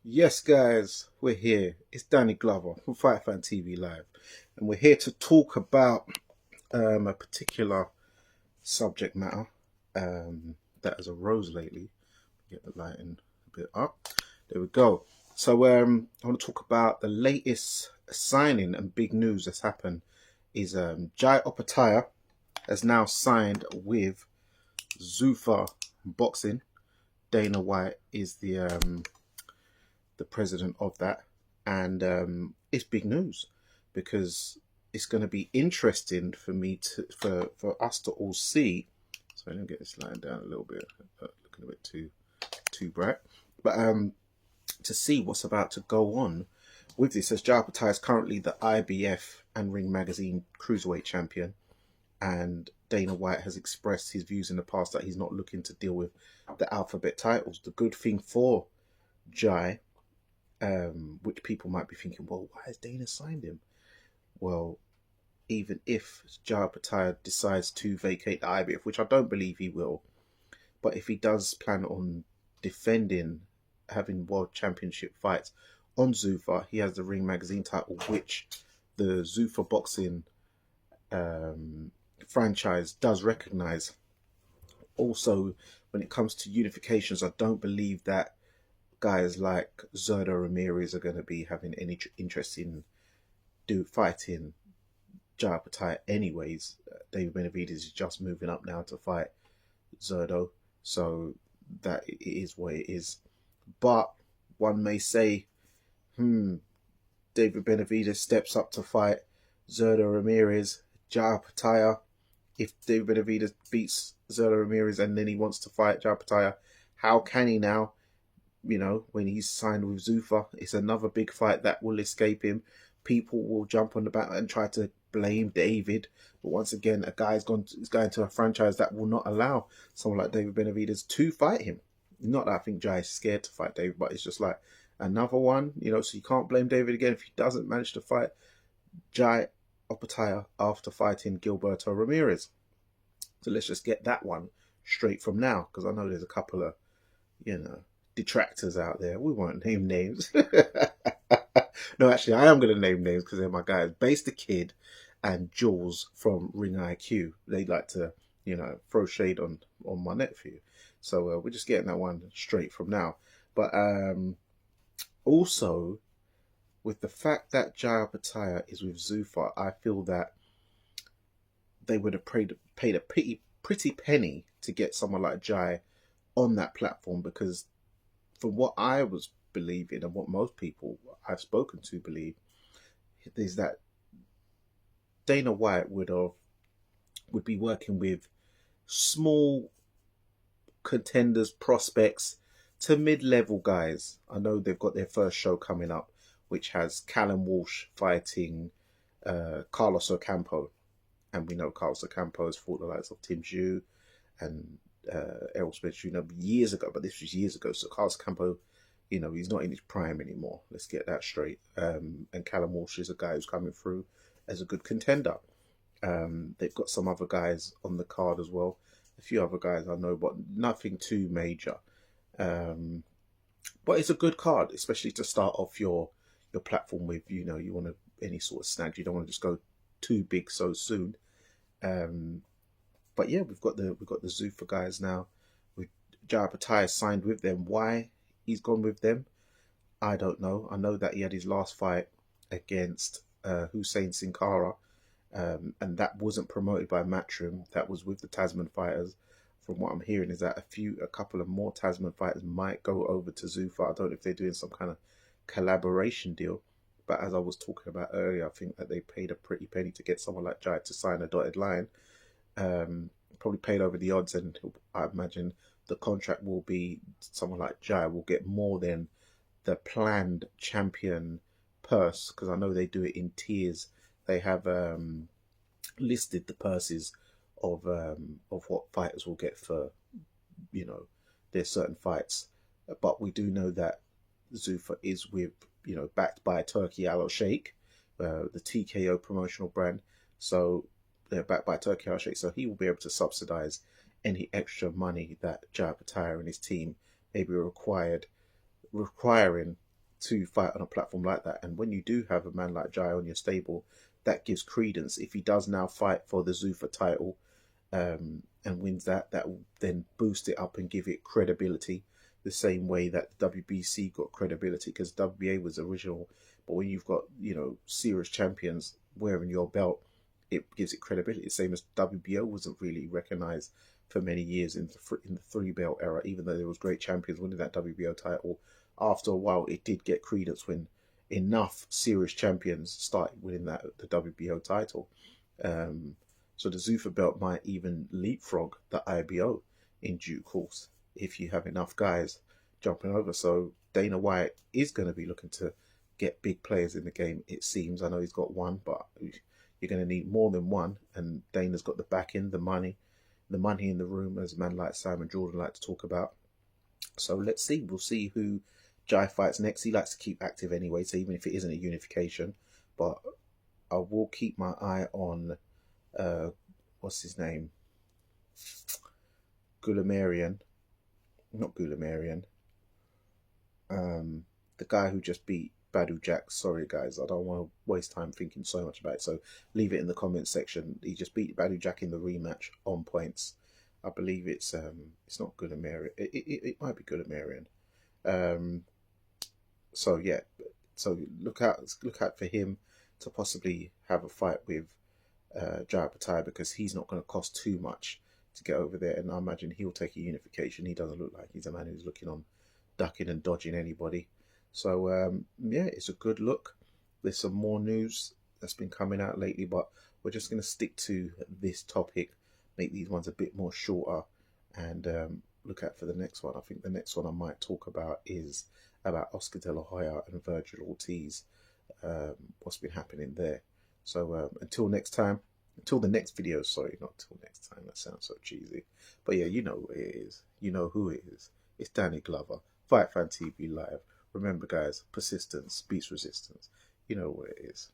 Yes, guys, we're here. It's Danny Glover from Fight Fan TV Live, and we're here to talk about a particular subject matter that has arose lately. Get the lighting a bit up. There we go. So, I want to talk about the latest signing and big news that's happened. Is Jai Opetia has now signed with Zuffa Boxing. Dana White is the president of that, and it's big news because it's going to be interesting for me to for us to all see. So let me get this line down a little bit. Looking a bit too bright, but to see what's about to go on with this. As Jai Patai is currently the IBF and Ring Magazine cruiserweight champion, and Dana White has expressed his views in the past that he's not looking to deal with the alphabet titles. The good thing for Jai, which people might be thinking, well, why has Dana signed him? Well, even if Jai Pattaya decides to vacate the IBF, which I don't believe he will, but if he does plan on defending, having world championship fights on Zuffa, he has the Ring Magazine title, which the Zuffa boxing franchise does recognize. Also, when it comes to unifications, I don't believe that guys like Zerdo Ramirez are going to be having any interest in fighting Jai Patai anyways. David Benavidez is just moving up now to fight Zerdo, so that it is what it is. But one may say, David Benavidez steps up to fight Zerdo Ramirez, Jai Patai. If David Benavidez beats Zerdo Ramirez and then he wants to fight Jai Patai, how can he now? You know, when he's signed with Zuffa, it's another big fight that will escape him. People will jump on the back and try to blame David. But once again, a guy is going to a franchise that will not allow someone like David Benavidez to fight him. Not that I think Jai is scared to fight David, but it's just like another one, so you can't blame David again if he doesn't manage to fight Jai Opetia after fighting Gilberto Ramirez. So let's just get that one straight from now, because I know there's a couple of, detractors out there. We won't name names. No, actually, I am going to name names because they're my guys. Base the Kid and Jules from Ring IQ. They like to, throw shade on my nephew. So we're just getting that one straight from now. But also, with the fact that Jai Pattaya is with Zuffa, I feel that they would have paid a pretty penny to get someone like Jai on that platform, because from what I was believing and what most people I've spoken to believe is that Dana White would be working with small contenders, prospects to mid-level guys. I know they've got their first show coming up, which has Callum Walsh fighting Carlos Ocampo, and we know Carlos Ocampo has fought the likes of Tim Zhu and Errol Spence Jr. years ago, but this was years ago. So Carlos Campo, he's not in his prime anymore. Let's get that straight. And Callum Walsh is a guy who's coming through as a good contender. They've got some other guys on the card as well. A few other guys I know, but nothing too major. But it's a good card, especially to start off your platform with. You want any sort of snag. You don't want to just go too big so soon. But yeah, we've got the Zuffa guys now. With Jai Pattaya signed with them. Why he's gone with them, I don't know. I know that he had his last fight against Hussein Sin Cara, and that wasn't promoted by Matchroom. That was with the Tasman fighters. From what I'm hearing is that a couple of more Tasman fighters might go over to Zuffa. I don't know if they're doing some kind of collaboration deal. But as I was talking about earlier, I think that they paid a pretty penny to get someone like Jai to sign a dotted line. Probably paid over the odds, and I imagine the contract will be someone like Jai will get more than the planned champion purse, because I know they do it in tiers. They have listed the purses of what fighters will get for their certain fights, but we do know that Zuffa is with backed by Turkey Al Sheikh, the TKO promotional brand. So they're backed by Turkey Al Sheikh, so he will be able to subsidize any extra money that Jai Pattaya and his team may be requiring to fight on a platform like that. And when you do have a man like Jai on your stable, that gives credence. If he does now fight for the Zuffa title, and wins that, that will then boost it up and give it credibility, the same way that the WBC got credibility, because WBA was original. But when you've got, you know, serious champions wearing your belt, it gives it credibility. Same as WBO wasn't really recognized for many years in the three belt era, even though there was great champions winning that WBO title. After a while, it did get credence when enough serious champions started winning the WBO title. So the Zuffa belt might even leapfrog the IBO in due course if you have enough guys jumping over. So Dana White is going to be looking to get big players in the game, it seems. I know he's got one, but you're going to need more than one. And Dana's got the backing, the money in the room, as a man like Simon Jordan like to talk about. So let's see. We'll see who Jai fights next. He likes to keep active anyway, so even if it isn't a unification, but I will keep my eye on what's his name? Gulamarian. Not Gulamarian. The guy who just beat Badu Jack. Sorry guys, I don't want to waste time thinking so much about it, so leave it in the comments section. He just beat Badu Jack in the rematch on points. I believe it's not Gulamarian. It might be Gulamarian. So yeah, so look out for him to possibly have a fight with Jai Opetia, because he's not going to cost too much to get over there, and I imagine he'll take a unification. He doesn't look like he's a man who's looking on ducking and dodging anybody. So yeah, it's a good look. There's some more news that's been coming out lately, but we're just going to stick to this topic, make these ones a bit more shorter, and look out for the next one. I think the next one I might talk about is about Oscar De La Hoya and Virgil Ortiz, what's been happening there. So until next time, until the next video, sorry, not till next time, that sounds so cheesy. But yeah, you know what it is. You know who it is. It's Danny Glover, Fight Fan TV Live. Remember guys, persistence beats resistance. You know what it is.